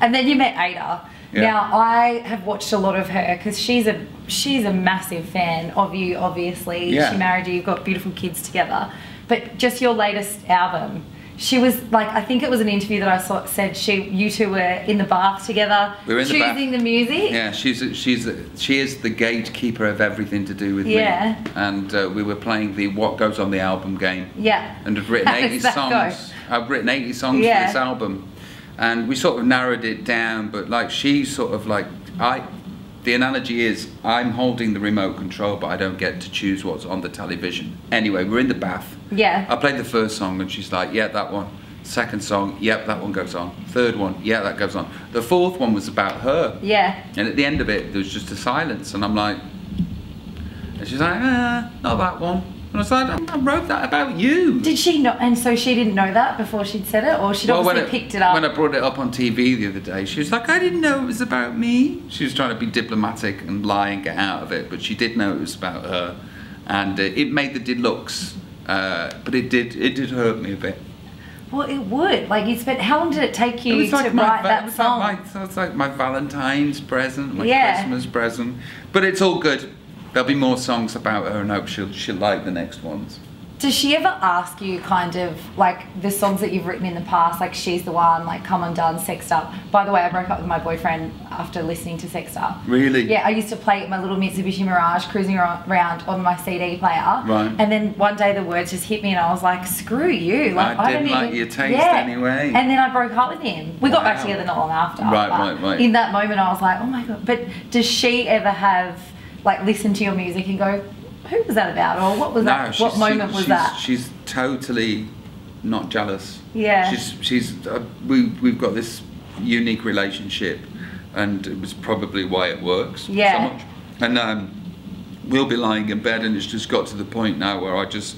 And then you met Ada. Yeah. Now, I have watched a lot of her because she's a massive fan of you, obviously. Yeah. She married you, you've got beautiful kids together. But just your latest album, she was like, I think it was an interview that I saw, said you two were in the bath together, we were in choosing the music. Yeah, she is the gatekeeper of everything to do with me. And we were playing the What Goes on the Album game. Yeah. And I've written 80 songs. I've written 80 songs for this album. And we sort of narrowed it down, but like she's sort of like, the analogy is I'm holding the remote control, but I don't get to choose what's on the television. Anyway, we're in the bath. Yeah. I played the first song and she's like, yeah, that one. Second song, yep, that one goes on. Third one, yeah, that goes on. The fourth one was about her. Yeah. And at the end of it, there was just a silence, and I'm like, and she's like, not that one. And I was like, I wrote that about you. Did she know? And so she didn't know that before she'd said it, or she'd obviously picked it up? When I brought it up on TV the other day, she was like, I didn't know it was about me. She was trying to be diplomatic and lie and get out of it, but she did know it was about her. And it made the deluxe, but it did hurt me a bit. Well, it would. Like, you spent, how long did it take you to write that song? It's like my Valentine's present, my Christmas present. But it's all good. There'll be more songs about her, and I hope she'll like the next ones. Does she ever ask you kind of, like, the songs that you've written in the past, like She's the One, like Come Undone, Sexed Up? By the way, I broke up with my boyfriend after listening to Sexed Up. Really? Yeah, I used to play my little Mitsubishi Mirage cruising around on my CD player. Right. And then one day the words just hit me and I was like, screw you. Like, I didn't like your taste anyway. And then I broke up with him. We got back together not long after. Right. In that moment I was like, oh my God. But does she ever have, like, listen to your music and go, who was that about, or what was that? What moment was that? She's totally not jealous. Yeah. We've got this unique relationship, and it was probably why it works so much. And we'll be lying in bed, and it's just got to the point now where I just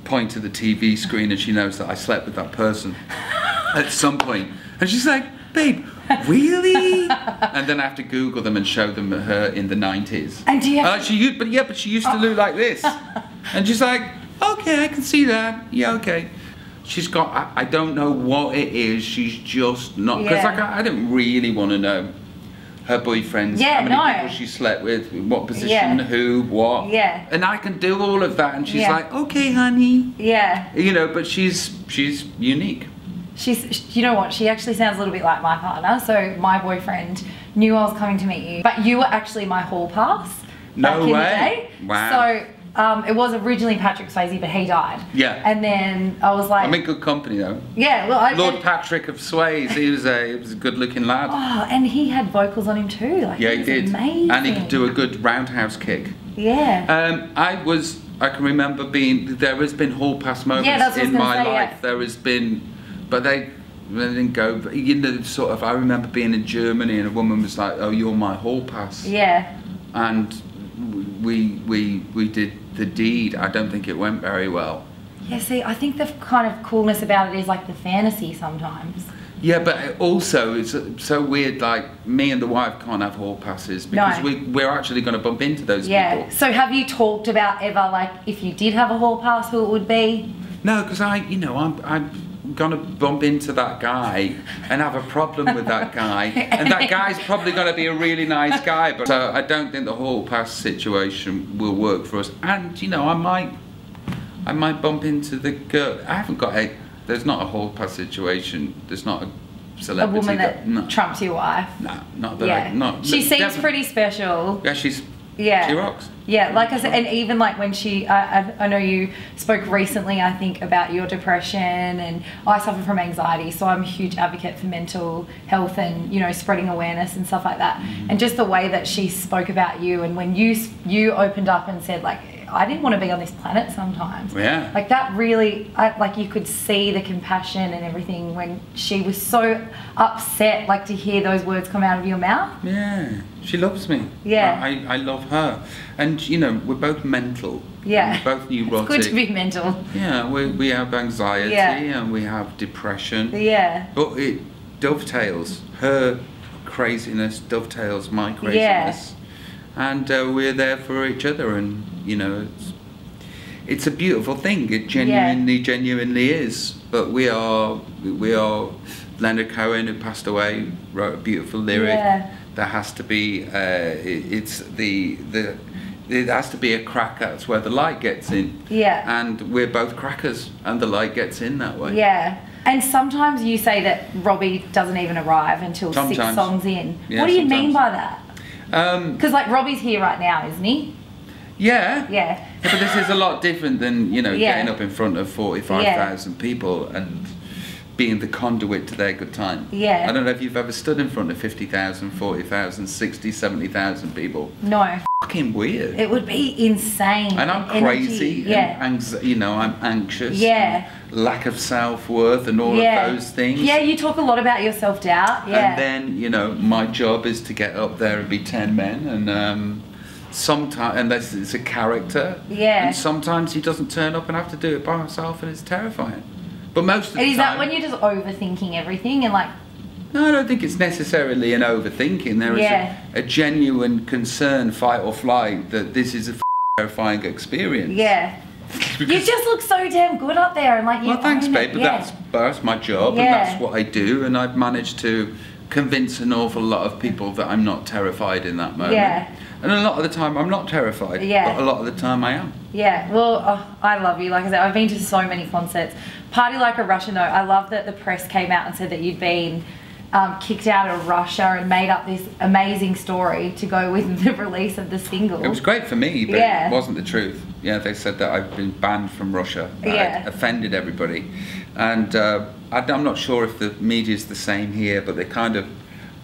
point to the TV screen, and she knows that I slept with that person at some point, and she's like, babe, really? And then I have to Google them and show them her in the 90s. And do you have but she used to look like this. And she's like, okay, I can see that. Yeah, okay. She's got, I don't know what it is, she's just not, because like, I don't really want to know her boyfriends, how many people she slept with, what position, who, what. Yeah. And I can do all of that, and she's like, okay, honey. Yeah. You know, but she's unique. You know what, she actually sounds a little bit like my partner. So my boyfriend knew I was coming to meet you, but you were actually my hall pass back in the day. Wow. So it was originally Patrick Swayze, but he died. Yeah. And then I was like, I'm in good company though. Yeah, well, Lord Patrick of Swayze, he was a good-looking lad. Oh, and he had vocals on him too. Like, yeah, he did. Amazing. And he could do a good roundhouse kick. Yeah. I can remember there has been hall pass moments in my life. There has been. But they didn't go. You know, sort of. I remember being in Germany and a woman was like, "Oh, you're my hall pass." Yeah. And we did the deed. I don't think it went very well. Yeah. See, I think the kind of coolness about it is like the fantasy sometimes. Yeah, but also it's so weird. Like me and the wife can't have hall passes because we're actually going to bump into those people. So have you talked about ever, like, if you did have a hall pass, who it would be? No, because I'm gonna bump into that guy and have a problem with that guy, and that guy's probably gonna be a really nice guy, but so I don't think the hall pass situation will work for us. And you know, I might bump into the girl. I haven't got there's not a hall pass situation. There's not a celebrity. A woman that trumps your wife. No, not that. She seems pretty special. Yeah, she rocks. Yeah, like I said, and even like when I know you spoke recently, I think, about your depression, and I suffer from anxiety, so I'm a huge advocate for mental health and, you know, spreading awareness and stuff like that. And just the way that she spoke about you, and when you opened up and said, like, I didn't want to be on this planet sometimes. Yeah. Like that really, like you could see the compassion and everything when she was so upset, like to hear those words come out of your mouth. Yeah, she loves me. Yeah. I love her. And you know, we're both mental. Yeah. We're both neurotic. It's good to be mental. Yeah, we have anxiety and we have depression. Yeah. But it dovetails. Her craziness dovetails my craziness. Yeah. And we're there for each other, and you know, it's a beautiful thing. It genuinely is. But we are Leonard Cohen, who passed away, wrote a beautiful lyric. Yeah. There has to be, it has to be a crack. That's where the light gets in. Yeah. And we're both crackers, and the light gets in that way. Yeah. And sometimes you say that Robbie doesn't even arrive until Sometimes. 6 songs in. Yeah, what do you sometimes. mean by that? Because like Robbie's here right now, isn't he? Yeah. Yeah. But this is a lot different than, you know, Yeah. getting up in front of 45,000 people and being the conduit to their good time. Yeah. I don't know if you've ever stood in front of 50,000, 40,000, 60, 70,000 people. No. Fucking weird. It would be insane. And I'm Energy. crazy. Yeah. And you know, I'm anxious. Yeah. And lack of self-worth and all of those things. Yeah, you talk a lot about your self-doubt. Yeah. And then, you know, my job is to get up there and be 10 men. And sometimes, and it's a character. Yeah. And sometimes he doesn't turn up and I have to do it by myself, and it's terrifying. But most of the time... Is that when you're just overthinking everything and like... No, I don't think it's necessarily an overthinking. There is a genuine concern, fight or flight, that this is a terrifying experience. Yeah. You just look so damn good up there, and like you. Well, thanks, own babe. it. But Yeah. that's my job, and that's what I do, and I've managed to convince an awful lot of people that I'm not terrified in that moment. Yeah. And a lot of the time I'm not terrified. Yeah. But a lot of the time I am. Yeah, well, I love you. Like I said, I've been to so many concerts. Party Like a Russian, though, I love that the press came out and said that you'd been kicked out of Russia and made up this amazing story to go with the release of the single. It was great for me, but it wasn't the truth. Yeah, they said that I've been banned from Russia. I'd offended everybody. And I'm not sure if the media's the same here, but they kind of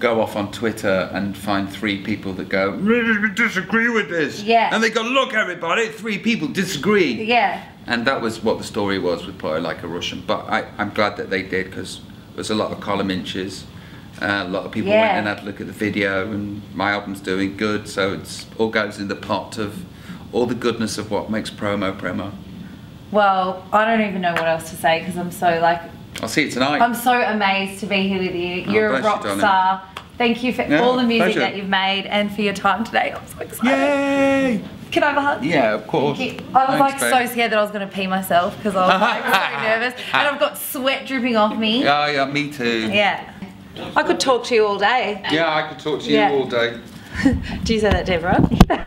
go off on Twitter and find 3 people that go, we disagree with this. Yeah. And they go, look everybody, 3 people disagree. Yeah. And that was what the story was with Party Like a Russian. But I'm glad that they did, because there's a lot of column inches. A lot of people went and had a look at the video, and my album's doing good, so it's all goes in the pot of all the goodness of what makes promo. Well, I don't even know what else to say, because I'm so like... I'll see you tonight. I'm so amazed to be here with you. You're a rock star. Thank you for all the music that you've made and for your time today. I'm so excited. Yay! Can I have a hug? Yeah, of course. I was so scared that I was going to pee myself because I was like so nervous, and I've got sweat dripping off me. Oh yeah, me too. Yeah. I could talk to you all day. Yeah, I could talk to you all day. Do you say that, Deborah?